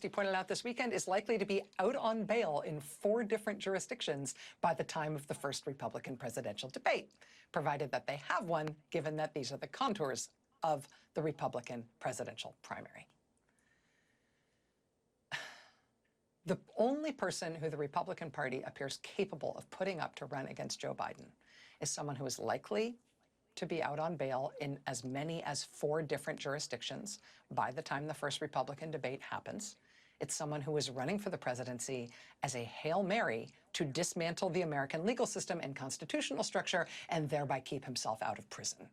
he pointed out this weekend, is likely to be out on bail in 4 different jurisdictions by the time of the first Republican presidential debate, provided that they have one, given that these are the contours of the Republican presidential primary. The only person who the Republican Party appears capable of putting up to run against Joe Biden is someone who is likely to be out on bail in as many as 4 different jurisdictions by the time the first Republican debate happens. It's someone who is running for the presidency as a Hail Mary to dismantle the American legal system and constitutional structure and thereby keep himself out of prison.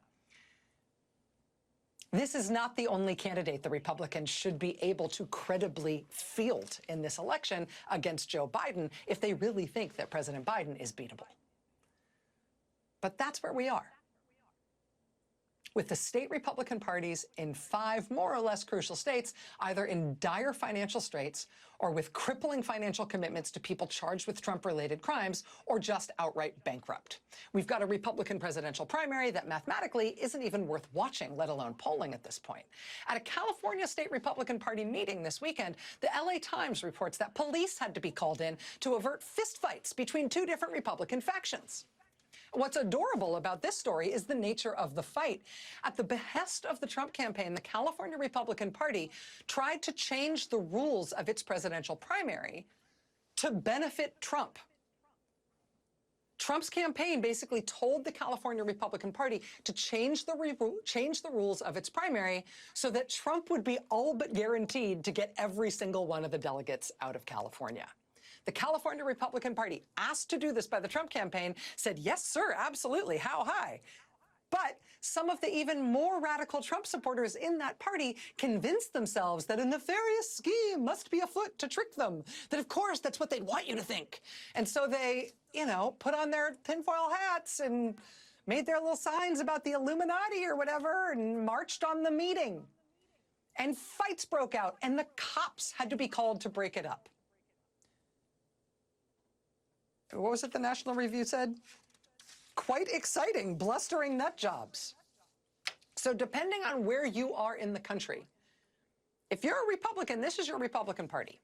This is not the only candidate the Republicans should be able to credibly field in this election against Joe Biden if they really think that President Biden is beatable. But that's where we are. With the state Republican parties in 5 more or less crucial states, either in dire financial straits or with crippling financial commitments to people charged with Trump-related crimes, or just outright bankrupt. We've got a Republican presidential primary that mathematically isn't even worth watching, let alone polling at this point. At a California State Republican Party meeting this weekend, the LA Times reports that police had to be called in to avert fistfights between 2 different Republican factions. What's adorable about this story is the nature of the fight. At the behest of the Trump campaign, the California Republican Party tried to change the rules of its presidential primary to benefit Trump. Trump's campaign basically told the California Republican Party to change the rules of its primary so that Trump would be all but guaranteed to get every single one of the delegates out of California. The California Republican Party, asked to do this by the Trump campaign, said, yes, sir, absolutely, how high? But some of the even more radical Trump supporters in that party convinced themselves that a nefarious scheme must be afoot to trick them, that, of course, that's what they'd want you to think. And so they, put on their tinfoil hats and made their little signs about the Illuminati or whatever and marched on the meeting. And fights broke out, and the cops had to be called to break it up. What was it the National Review said? Quite exciting, blustering nut jobs. So depending on where you are in the country, if you're a Republican, this is your Republican Party.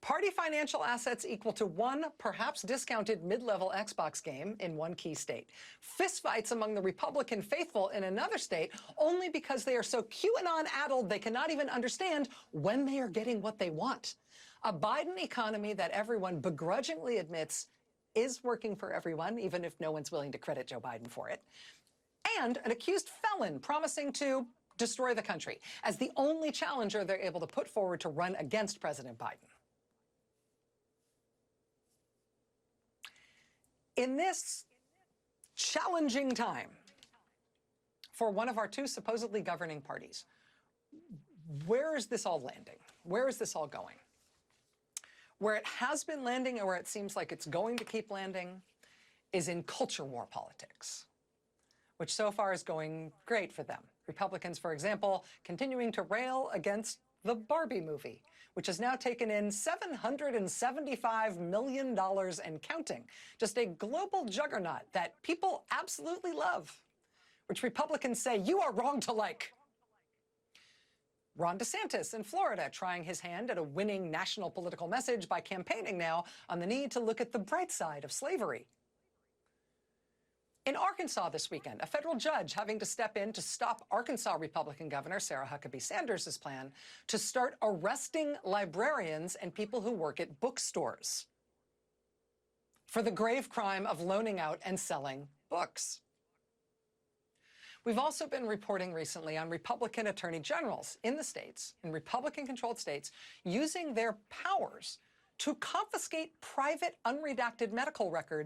Party financial assets equal to 1 perhaps discounted mid-level Xbox game in 1 key state. Fistfights among the Republican faithful in another state only because they are so QAnon-addled they cannot even understand when they are getting what they want. A Biden economy that everyone begrudgingly admits is working for everyone, even if no one's willing to credit Joe Biden for it, and an accused felon promising to destroy the country as the only challenger they're able to put forward to run against President Biden. In this challenging time for one of our 2 supposedly governing parties, where is this all landing? Where is this all going? Where it has been landing, or where it seems like it's going to keep landing, is in culture war politics, which so far is going great for them. Republicans, for example, continuing to rail against the Barbie movie, which has now taken in $775 million and counting. Just a global juggernaut that people absolutely love, which Republicans say you are wrong to like. Ron DeSantis in Florida trying his hand at a winning national political message by campaigning now on the need to look at the bright side of slavery. In Arkansas this weekend, a federal judge having to step in to stop Arkansas Republican Governor Sarah Huckabee Sanders' plan to start arresting librarians and people who work at bookstores for the grave crime of loaning out and selling books. We've also been reporting recently on Republican attorney generals in the states, in Republican-controlled states, using their powers to confiscate private, unredacted medical records